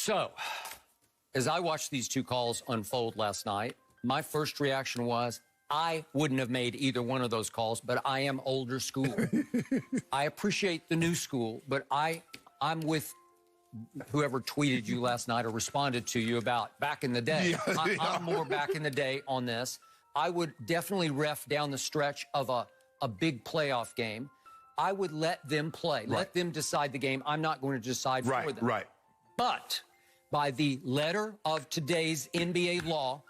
So, as I watched these two calls unfold last night, my first reaction was, I wouldn't have made either one of those calls, but I am older school. I appreciate the new school, but I'm with whoever tweeted you last night or responded to you about back in the day. I'm more back in the day on this. I would definitely ref down the stretch of a big playoff game. I would let them play. Right. Let them decide the game. I'm not going to decide for them. Right. But by the letter of today's NBA law,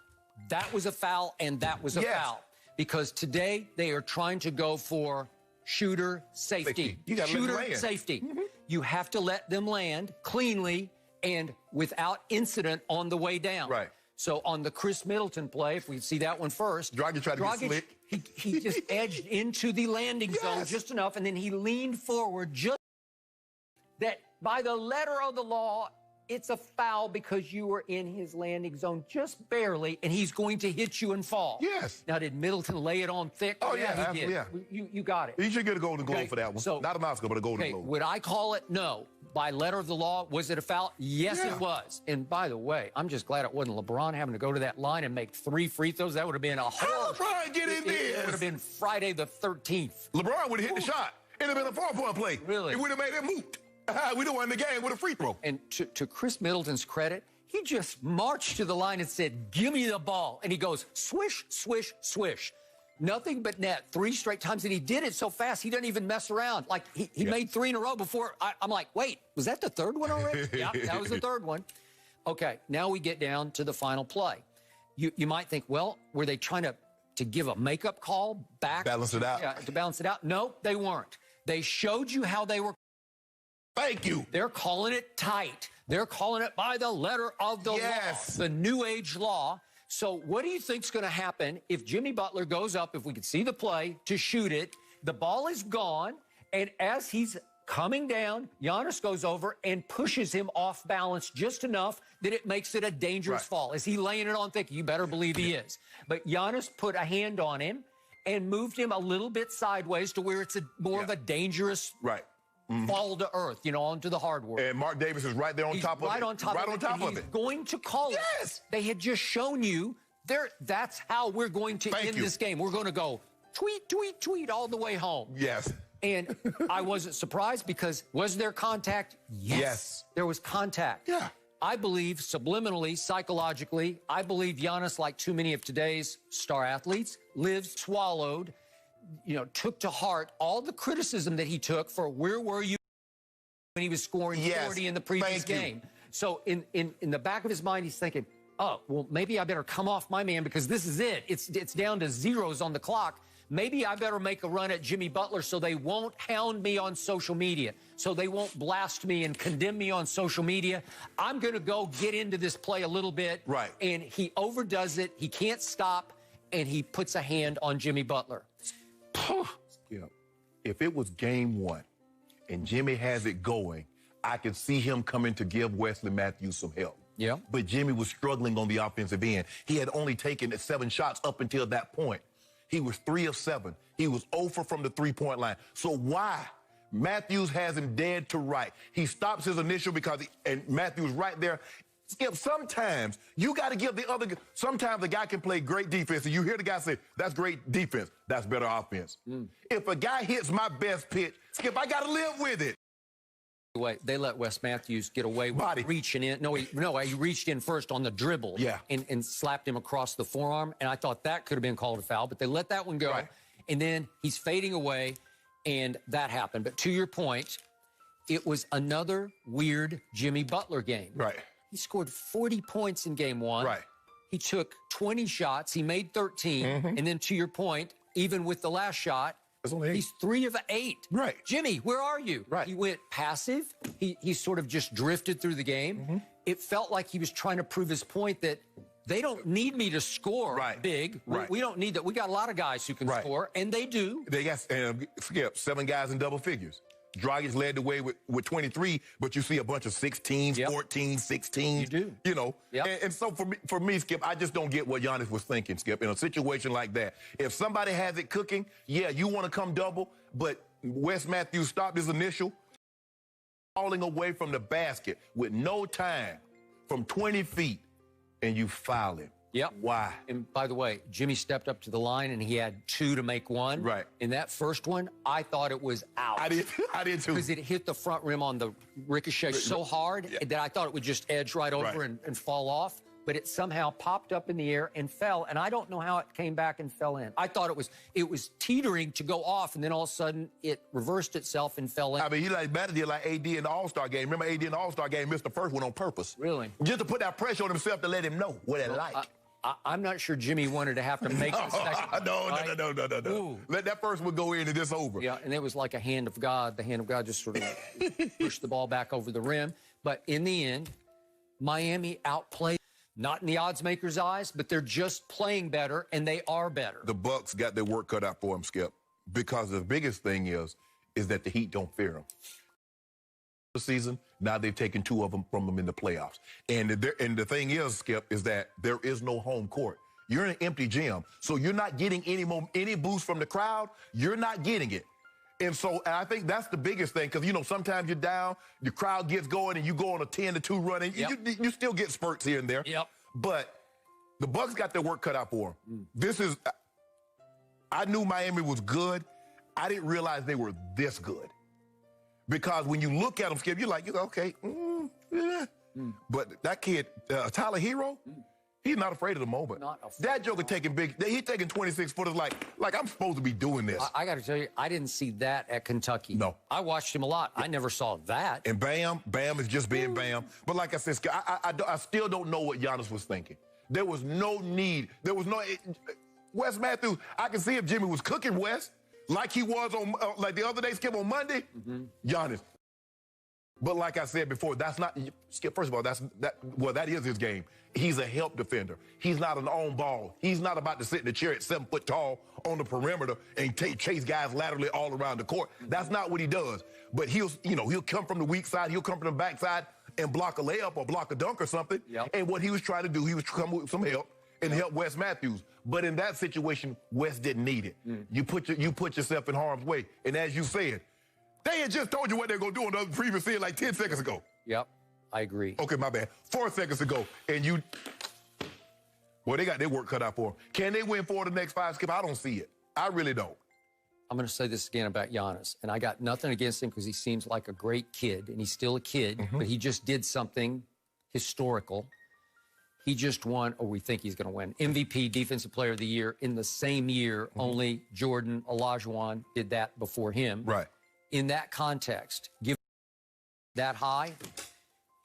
that was a foul and that was a foul. Because today they are trying to go for shooter safety. You got shooter safety. You have to let them land cleanly and without incident on the way down. Right. So on the Chris Middleton play, if we see that one first, Dragic tried to get slick. He just edged into the landing zone just enough, and then he leaned forward just that by the letter of the law, it's a foul because you were in his landing zone just barely, and he's going to hit you and fall. Yes. Now, did Middleton lay it on thick? Oh, he did. Yeah. You got it. He should get a golden globe for that one. So, not an Oscar, but a golden globe. Would I call it? No. By letter of the law, was it a foul? Yes, it was. And by the way, I'm just glad it wasn't LeBron having to go to that line and make 3 free throws. That would have been a horrible. LeBron, get in there. It would have been Friday the 13th. LeBron would have hit the shot. It would have been a 4-point play. Really? It would have made it moot. We don't win the game with a free throw. And to Chris Middleton's credit, he just marched to the line and said, give me the ball. And he goes, swish, swish, swish. Nothing but net 3 straight times. And he did it so fast, he doesn't even mess around. Like, he made 3 in a row before. I'm like, wait, was that the third one already? Yeah, that was the third one. Okay, now we get down to the final play. You might think, well, were they trying to give a makeup call back? Balance it out. Yeah, to balance it out. No, they weren't. They showed you how they were. Thank you. They're calling it tight. They're calling it by the letter of the law, the new age law. So what do you think's going to happen if Jimmy Butler goes up, if we could see the play, to shoot it? The ball is gone, and as he's coming down, Giannis goes over and pushes him off balance just enough that it makes it a dangerous fall. Is he laying it on thick? You better believe he is. But Giannis put a hand on him and moved him a little bit sideways to where it's more of a dangerous fall to earth, onto the hardwood. And Mark Davis is right there on top of it. Right on top of it. He's going to call it. Yes. They had just shown you that's how we're going to end this game. We're going to go tweet, tweet, tweet all the way home. Yes. And I wasn't surprised because was there contact? Yes. There was contact. Yeah. I believe subliminally, psychologically, I believe Giannis, like too many of today's star athletes, swallowed, took to heart all the criticism that he took for where were you when he was scoring 40 in the previous game. So in the back of his mind, he's thinking, oh, well, maybe I better come off my man because this is it. It's down to zeros on the clock. Maybe I better make a run at Jimmy Butler so they won't hound me on social media, so they won't blast me and condemn me on social media. I'm going to go get into this play a little bit. Right. And he overdoes it. He can't stop, and he puts a hand on Jimmy Butler. If it was game 1 and Jimmy has it going, I could see him coming to give Wesley Matthews some help. Yeah. But Jimmy was struggling on the offensive end. He had only taken 7 shots up until that point. He was 3 of 7. He was 0 from the 3-point line. So why? Matthews has him dead to right. He stops his initial and Matthews right there. Skip, sometimes you got to give the other. Sometimes the guy can play great defense, and you hear the guy say, that's great defense. That's better offense. If a guy hits my best pitch, Skip, I got to live with it. Wait, they let Wes Matthews get away with reaching in. No, he reached in first on the dribble and slapped him across the forearm, and I thought that could have been called a foul, but they let that one go. And then he's fading away, and that happened. But to your point, it was another weird Jimmy Butler game. He scored 40 points in game 1. He took 20 shots. He made 13. And then to your point, even with the last shot, he's 3 of 8. Jimmy, where are you? He went passive. He sort of just drifted through the game. It felt like he was trying to prove his point that they don't need me to score big. We don't need that. We got a lot of guys who can score, and they do. They got, Skip, 7 guys in double figures. Dragic led the way with 23, but you see a bunch of 16s, 14, 16s. You do. And so for me, Skip, I just don't get what Giannis was thinking, Skip, in a situation like that. If somebody has it cooking, you want to come double, but Wes Matthews stopped his initial, falling away from the basket with no time. from 20 feet and you foul him. Yep. Why? And by the way, Jimmy stepped up to the line and he had 2 to make 1. Right. In that first one, I thought it was out. I did too. Because it hit the front rim on the ricochet so hard that I thought it would just edge right over and fall off. But it somehow popped up in the air and fell, and I don't know how it came back and fell in. I thought it was teetering to go off, and then all of a sudden it reversed itself and fell in. I mean, he like better did like AD in the All-Star game. Remember AD in the All-Star game missed the first one on purpose. Really? Just to put that pressure on himself to let him know what it like. I'm not sure Jimmy wanted to have to make the second one. No. Let that first one go in and it's over. Yeah, and it was like a hand of God. The hand of God just sort of pushed the ball back over the rim. But in the end, Miami outplayed. Not in the odds makers' eyes, but they're just playing better, and they are better. The Bucks got their work cut out for them, Skip, because the biggest thing is that the Heat don't fear them. The season, now they've taken 2 of them from them in the playoffs. And the thing is, Skip, is that there is no home court. You're in an empty gym, so you're not getting any boost from the crowd. You're not getting it. And I think that's the biggest thing, because, you know, sometimes you're down, the crowd gets going, and you go on a 10-2 run, and you still get spurts here and there. Yep. But the Bucks got their work cut out for them. I knew Miami was good. I didn't realize they were this good. Because when you look at them, Skip, you're like, okay, But that kid, Tyler Hero, he's not afraid of the moment. That joker taking he's taking 26 footers like I'm supposed to be doing this. I got to tell you, I didn't see that at Kentucky. No. I watched him a lot. I never saw that. And Bam is just being Bam. But like I said, I still don't know what Giannis was thinking. There was no need. There was no Wes Matthews. I can see if Jimmy was cooking Wes like he was on like the other day, Skip, on Monday. Giannis. But like I said before, that's not, Skip, first of all, that is his game. He's a help defender. He's not an on ball. He's not about to sit in the chair at 7 foot tall on the perimeter and chase guys laterally all around the court. That's not what he does. But he'll come from the weak side, he'll come from the back side and block a layup or block a dunk or something. And what he was trying to do, he was come with some help and help Wes Matthews. But in that situation, Wes didn't need it. You put yourself in harm's way. And as you said, they had just told you what they're going to do on the previous scene like 10 seconds ago. Yep, I agree. Okay, my bad. 4 seconds ago. And they got their work cut out for them. Can they win 4 of the next 5, Skip? I don't see it. I really don't. I'm going to say this again about Giannis, and I got nothing against him because he seems like a great kid, and he's still a kid, but he just did something historical. He just won, or we think he's going to win, MVP, Defensive Player of the Year, in the same year. Only Jordan Olajuwon did that before him. Right. In that context, given that high,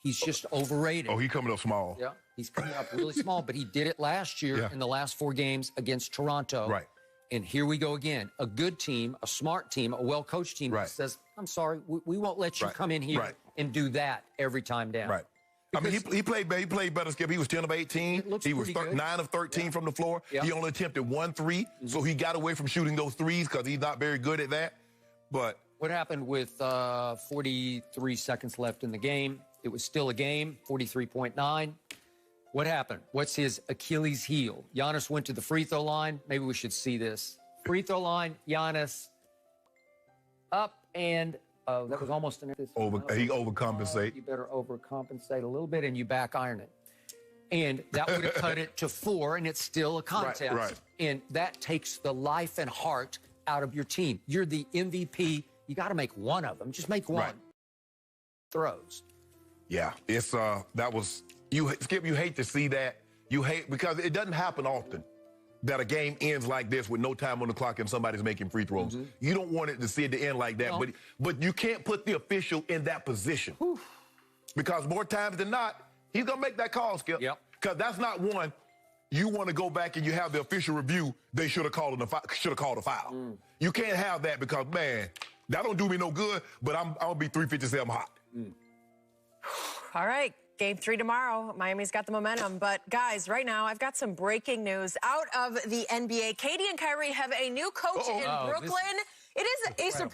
he's just overrated. Oh, he's coming up small. Yeah, he's coming up really small, but he did it last year in the last 4 games against Toronto. Right. And here we go again. A good team, a smart team, a well-coached team that says, I'm sorry, we won't let you come in here and do that every time down. Right. Because, I mean, he played better, Skip. He was 10 of 18. He was 9 of 13 from the floor. He only attempted 1 3, so he got away from shooting those threes because he's not very good at that. But what happened with 43 seconds left in the game? It was still a game, 43.9. What happened? What's his Achilles heel? Giannis went to the free throw line. Maybe we should see this. Free throw line, Giannis up and that was almost an he overcompensate. You better overcompensate a little bit and you back iron it. And that would have cut it to 4, and it's still a contest. Right. And that takes the life and heart out of your team. You're the MVP. You got to make one of them. Just make one. Throws. Yeah, it's that was Skip. You hate to see that. You hate because it doesn't happen often that a game ends like this with no time on the clock and somebody's making free throws. You don't want it to see it to end like that. No. But you can't put the official in that position because more times than not, he's gonna make that call, Skip. Yep. Because that's not one. You want to go back and you have the official review. They should have called a foul. You can't have that because, man, that don't do me no good. But I'm gonna be 357 hot. All right, game 3 tomorrow. Miami's got the momentum. But guys, right now I've got some breaking news out of the NBA. Katie and Kyrie have a new coach in Brooklyn. It is a surprise.